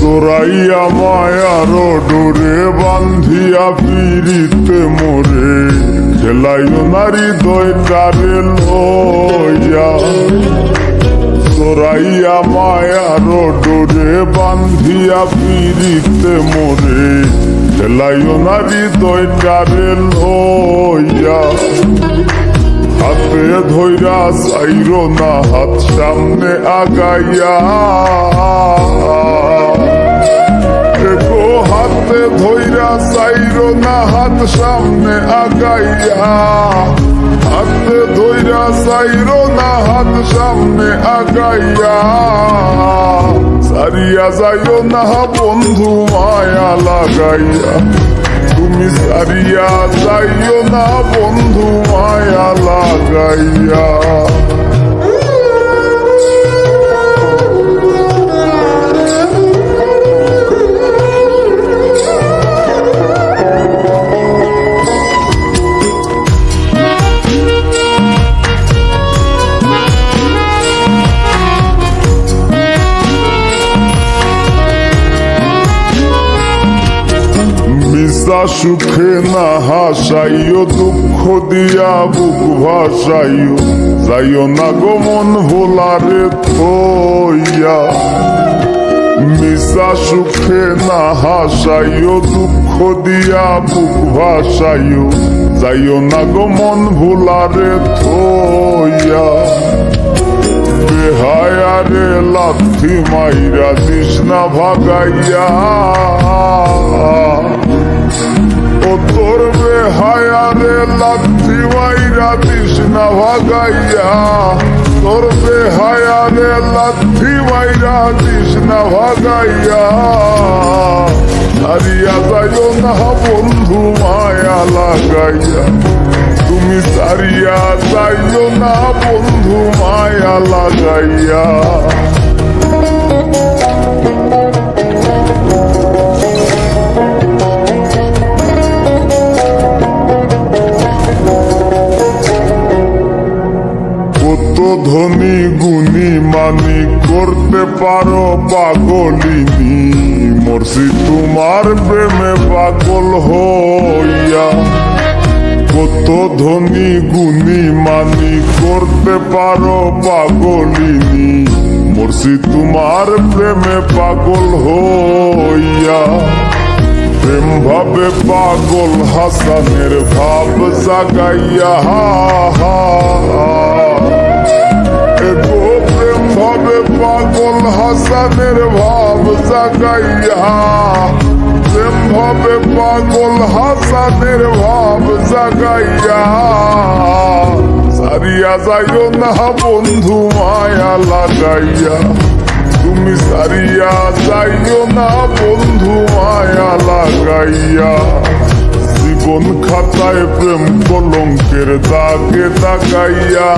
জড়াইয়া মায়ার ডোরে বান্ধিয়া পিরিতে মোরে খেলাইও নারী দয়টারে লইয়া। জড়াইয়া মায়ার ডোরে বান্ধিয়া পিরিতে মোরে খেলাইও নারী দয়টারে লইয়া। হাতে ধইরা চাইরো না হাত সামনে আগাইয়া। গো হাতে ধইরা চাইরো না হাত সামনে আগাইয়া। হাতে ধইরা চাইরো না হাত সামনে আগাইয়া। সারিয়া যাইও না বন্ধু মায়া লাগাইয়া। তুমি সারিয়া যাইও না বন্ধু মায়া লাগাইয়া। মিশা সুখে না হাসাইও দুঃখ দিয়া বুক ভাসাইও। যাইও না গো মন ভোলারে থইয়া। মিশা সুখে না হাসাইও দুঃখ দিয়া বুক ভাসাইও। যাইও না গো মন ভোলারে থইয়া। বেহায়ারে লাথি মাইরা দিস না ভাগাইয়া। ও তোর বেহায়ারে লাথি মাইরা দিস না ভাগাইয়া। তোর বেহায়ারে লাথি মাইরা দিস না ভাগাইয়া। হারিয়া যাইও না বন্ধু মায়া লাগাইয়া। তুমি সারিয়া যাইও না বন্ধু মায়া লাগাইয়া। কত ধনী গুণী মানি করতে পারো পাগলিনী। মরছি তোমার প্রেমে পাগল হইয়া। কত ধনী গুণী মানি করতে পারো পাগলিনী। মরছি তোমার প্রেমে পাগল হইয়া। প্রেম ভাবে পাগল হাসানের ভাব জাগাইয়া। গো প্রেম ভাবে পাগল হাসানের ভাব জাগাইয়া। প্রেম ভাবে পাগল হাসানের ভাব জাগাইয়া। সারিয়া যাইও না বন্ধু মায়া লাগাইয়া। তুমি সারিয়া যাইও না বন্ধু মায়া লাগাইয়া। জীবন খাতায় প্রেম কলঙ্কের দাগে দাগাইয়া।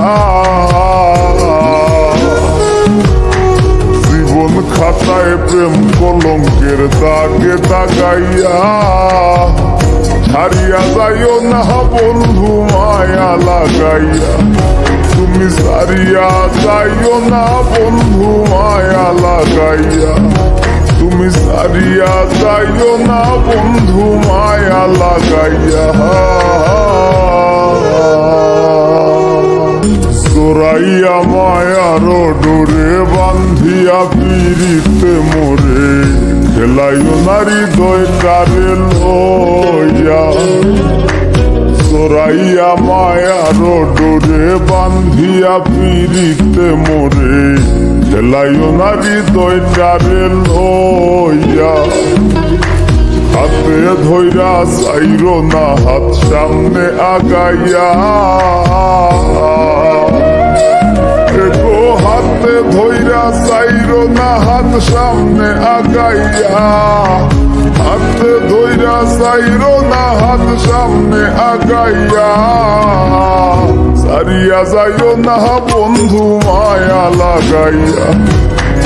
জীবন খাতায় প্রেম কলঙ্কের দাগে দাগাইয়া। হারিয়া যাইও না বন্ধু মায়া লাগাইয়া। তুমি সারিয়া যাইও না বন্ধু মায়া লাগাইয়া। তুমি সারিয়া যাইও না বন্ধু মায়া লাগাইয়া। জড়াইয়া মায়ার ডোরে বান্ধিয়া পিরিতে মোরে খেলাইও নারী দয়টারে লইয়া। জড়াইয়া মায়ার ডোরে বান্ধিয়া পিরিতে মোরে খেলাইও নারী দয়টারে লইয়া। হাতে ধইরা চাইরো না হাত সামনে আগাইয়া। গো হাতে ধইরা চাইরো না হাত সামনে আগাইয়া। হাতে ধইরা চাইরো না হাত সামনে আগাইয়া। সারিয়া যাইও না বন্ধু মায়া লাগাইয়া।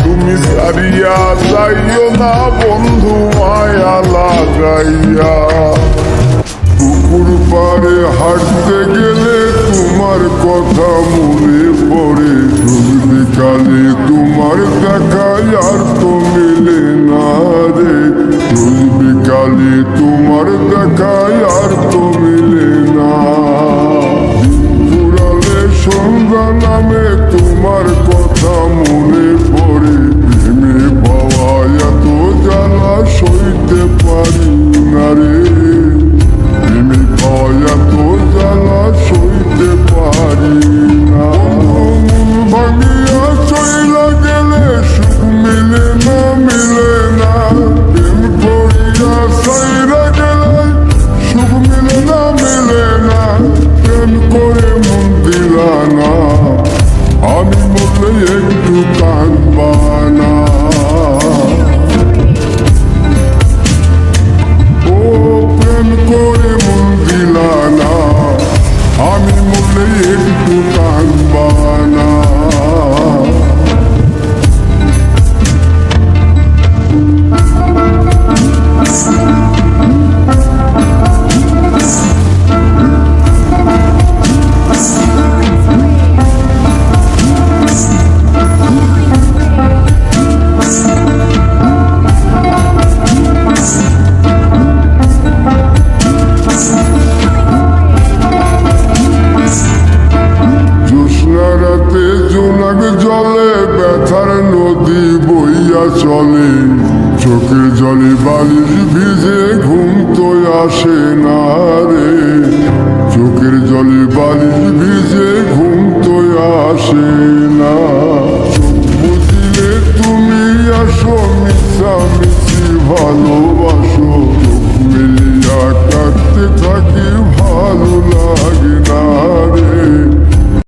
তুমি সারিয়া যাইও না বন্ধু মায়া লাগাইয়া। পুকুর পাড়ে হাঁটতে গেলে তোমার কথা মনে পড়ে। বিকালে তোমার দেখা আর তো মেলে না। লইয়া চলে, চোখের জলে বালিশ ভিজে ঘুম তো আসে না রে, চোখের জলে বালিশ ভিজে ঘুম তো আসে না। চোখ বুঝিলে তুমি আসো মিছামিছি ভালো